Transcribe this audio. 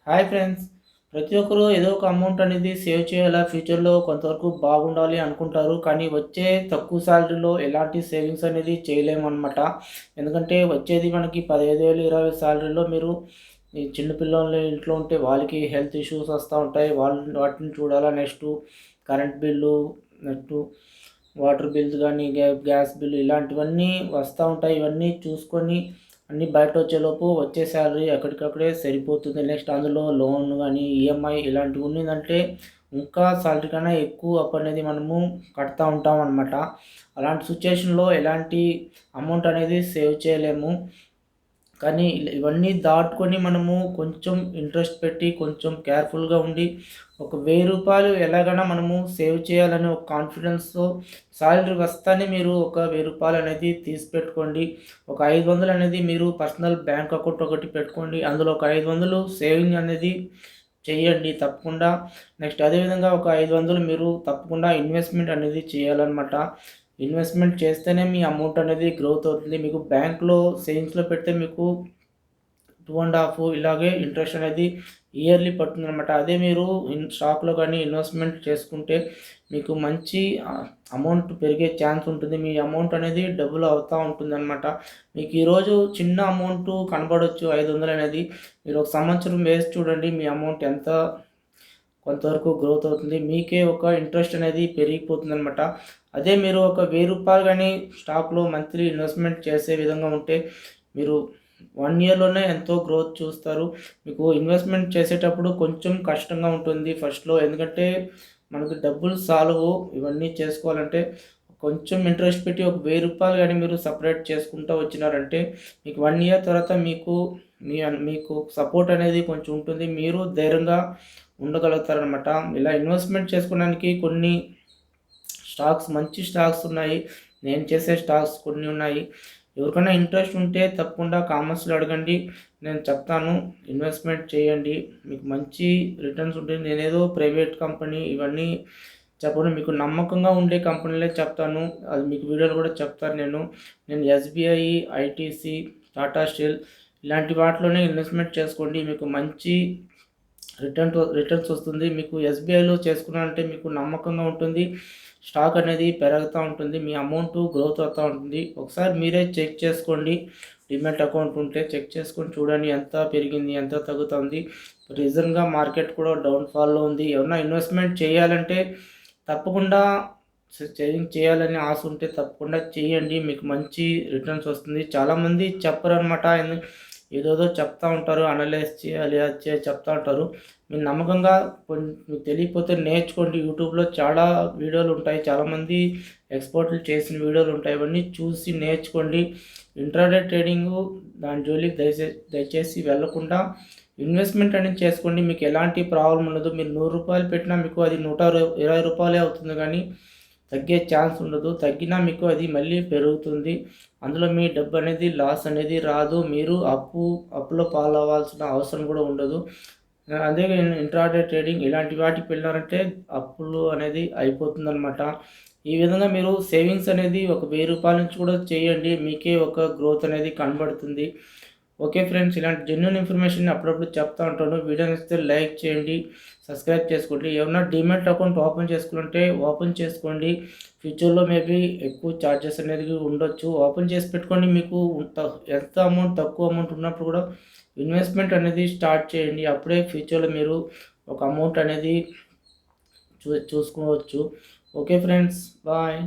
Hi friends. ప్రతి ఒక్కరు ఏదో ఒక అమౌంట్ అనేది సేవ్ చేయాలా, ఫ్యూచర్‌లో కొంతవరకు బాగుండాలి అనుకుంటారు. కానీ వచ్చే తక్కువ సాలరీలో ఎలాంటి సేవింగ్స్ అనేది చేయలేమనమాట. ఎందుకంటే వచ్చేది మనకి 15,000, 20,000 సాలరీలో మీరు ఈ చిన్న పిల్లలు ఇంట్లో ఉంటే వాళ్ళకి హెల్త్ ఇష్యూస్ వస్తా ఉంటాయి. వాటిని చూడాలా. Next current bill, next water bills గానీ, గ్యాస్ బిల్లు ఇలాంటివన్నీ వస్తా ఉంటాయి. ఇవన్నీ చూసుకొని అన్నీ బయటొచ్చేలోపు వచ్చే శాలరీ ఎక్కడికక్కడే సరిపోతుంది. నెక్స్ట్ అందులో లోన్ గానీ, ఈఎంఐ ఇలాంటివి ఉన్నిందంటే ఇంకా సాలరీ కన్నా ఎక్కువ అప్పు అనేది మనము కడతా ఉంటామనమాట. అలాంటి సిచ్యుయేషన్‌లో ఎలాంటి అమౌంట్ అనేది సేవ్ చేయలేము. కానీ ఇవన్నీ దాటుకొని మనము కొంచెం ఇంట్రెస్ట్ పెట్టి, కొంచెం కేర్‌ఫుల్‌గా ఉండి, ఒక రూ. 1000 ఎలాగైనా మనము సేవ్ చేయాలనే ఒక కాన్ఫిడెన్స్‌తో సాలరీ వస్తానే మీరు ఒక రూ. 1000 అనేది తీసి పెట్టుకోండి. ఒక 500 అనేది మీరు పర్సనల్ బ్యాంక్ అకౌంట్ ఒకటి పెట్టుకోండి. అందులో ఒక 500 సేవింగ్ అనేది చేయండి తప్పకుండా. నెక్స్ట్ అదే విధంగా ఒక 500 మీరు తప్పకుండా ఇన్వెస్ట్‌మెంట్ అనేది చేయాలనమాట. ఇన్వెస్ట్‌మెంట్ చేస్తేనే మీ అమౌంట్ అనేది గ్రోత్ అవుతుంది. మీకు బ్యాంక్‌లో సేవింగ్స్‌లో పెడితే మీకు 2.5 ఇలాగే ఇంట్రెస్ట్ అనేది ఇయర్లీ పడుతుందనమాట. అదే మీరు స్టాక్‌లో గానీ ఇన్వెస్ట్‌మెంట్ చేసుకుంటే మీకు మంచి అమౌంట్ పెరిగే ఛాన్స్ ఉంటుంది. మీ అమౌంట్ అనేది డబుల్ అవుతా ఉంటుందనమాట. మీకు ఈరోజు చిన్న అమౌంటు కనబడొచ్చు 500 అనేది. మీరు ఒక సంవత్సరం వేసి చూడండి మీ అమౌంట్ ఎంత కొంతవరకు గ్రోత్ అవుతుంది. మీకే ఒక ఇంట్రెస్ట్ అనేది పెరిగిపోతుందనమాట. అదే మీరు ఒక రూ. 1000 గానీ స్టాక్‌లో మంత్లీ ఇన్వెస్ట్‌మెంట్ చేసే విధంగా ఉంటే మీరు 1 ఇయర్‌లోనే ఎంతో గ్రోత్ చూస్తారు. మీకు ఇన్వెస్ట్‌మెంట్ చేసేటప్పుడు కొంచెం కష్టంగా ఉంటుంది ఫస్ట్‌లో. ఎందుకంటే మనకు డబ్బులు సాలవు ఇవన్నీ చేసుకోవాలంటే. కొంచెం ఇంట్రెస్ట్ పెట్టి ఒక రూ. 1000 గానీ మీరు సెపరేట్ చేసుకుంటూ వచ్చినారంటే మీకు 1 ఇయర్ తర్వాత మీకు సపోర్ట్ అనేది కొంచెం ఉంటుంది. మీరు ధైర్యంగా ఉండగలుగుతారనమాట. ఇలా ఇన్వెస్ట్‌మెంట్ చేసుకోవడానికి కొన్ని మంచి స్టాక్స్ ఉన్నాయి. నేను చేసే స్టాక్స్ కొన్ని ఉన్నాయి. ఎవరికైనా ఇంట్రెస్ట్ ఉంటే తప్పకుండా కామెంట్స్‌లో అడగండి. నేను చెప్తాను. ఇన్వెస్ట్‌మెంట్ చేయండి. మీకు మంచి రిటర్న్స్ ఉంటుంది. నేనేదో ప్రైవేట్ కంపెనీ ఇవన్నీ చెప్పను. మీకు నమ్మకంగా ఉండే కంపెనీలే చెప్తాను. అది మీకు వీడియోలో కూడా చెప్తాను నేను. నేను ఎస్‌బీఐ, ఐటీసీ, టాటా స్టీల్ ఇలాంటి వాటిలోనే ఇన్వెస్ట్‌మెంట్ చేసుకోండి. మీకు మంచి రిటర్న్స్ వస్తుంది. మీకు ఎస్‌బీఐలో చేసుకున్నారంటే మీకు నమ్మకంగా ఉంటుంది. స్టాక్ అనేది పెరుగుతా ఉంటుంది. మీ అమౌంట్ గ్రోత్ అవుతా ఉంటుంది. ఒకసారి మీరే చెక్ చేసుకోండి. డీమ్యాట్ అకౌంట్ ఉంటే చెక్ చేసుకొని చూడండి ఎంత పెరిగింది, ఎంత తగ్గుతుంది. రీసెంట్‌గా మార్కెట్ కూడా డౌన్ ఫాల్‌లో ఉంది. ఏమన్నా ఇన్వెస్ట్‌మెంట్ చేయాలంటే తప్పకుండా సేవింగ్ చేయాలని ఆశ ఉంటే తప్పకుండా చేయండి. మీకు మంచి రిటర్న్స్ వస్తుంది. చాలామంది చెప్పరనమాట. ఏదేదో చెప్తా ఉంటారు. అనలైజ్ చేయాలి, అది చేయాలి చెప్తా ఉంటారు. మీరు నమ్మకంగా మీకు తెలియకపోతే నేర్చుకోండి. యూట్యూబ్‌లో చాలా వీడియోలు ఉంటాయి. చాలామంది ఎక్స్‌పర్ట్‌లు చేసిన వీడియోలు ఉంటాయి. ఇవన్నీ చూసి నేర్చుకోండి. ఇంట్రాడే ట్రేడింగు దాని జోలికి దయచేసి వెళ్ళకుండా ఇన్వెస్ట్‌మెంట్ అనేది చేసుకోండి. మీకు ఎలాంటి ప్రాబ్లమ్ ఉండదు. మీరు రూ. 100 పెట్టినా మీకు అది రూ. 120 అవుతుంది గానీ తగ్గే ఛాన్స్ ఉండదు. తగ్గినా మీకు అది మళ్ళీ పెరుగుతుంది. అందులో మీ డబ్బు అనేది లాస్ అనేది రాదు. మీరు అప్పులో పాలవ్వాల్సిన అవసరం కూడా ఉండదు. అదే ఇంట్రాడే ట్రేడింగ్ ఇలాంటి వాటికి వెళ్ళారంటే అప్పులు అనేది అయిపోతుందనమాట. ఈ విధంగా మీరు సేవింగ్స్ అనేది ఒక రూ. 1000 నుంచి కూడా చేయండి. మీకే ఒక గ్రోత్ అనేది కనబడుతుంది. ఓకే ఫ్రెండ్స్, ఇలాంటి జెన్యూన్ ఇన్ఫర్మేషన్ అప్పుడప్పుడు చెప్తా ఉంటాను. వీడియో నచ్చితే లైక్ చేయండి, సబ్స్క్రైబ్ చేసుకోండి. ఏమన్నా డీమ్యాట్ అకౌంట్ ఓపెన్ చేసుకుంటే ఓపెన్ చేసుకోండి. ఫ్యూచర్‌లో మేబీ ఎక్కువ చార్జెస్ అనేది ఉండొచ్చు. ఓపెన్ చేసి పెట్టుకోండి. మీకు ఎంత అమౌంట్ తక్కువ అమౌంట్ ఉన్నప్పుడు కూడా ఇన్వెస్ట్‌మెంట్ అనేది స్టార్ట్ చేయండి. అప్పుడే ఫ్యూచర్‌లో మీరు ఒక అమౌంట్ అనేది చూసుకోవచ్చు. Okay friends, bye.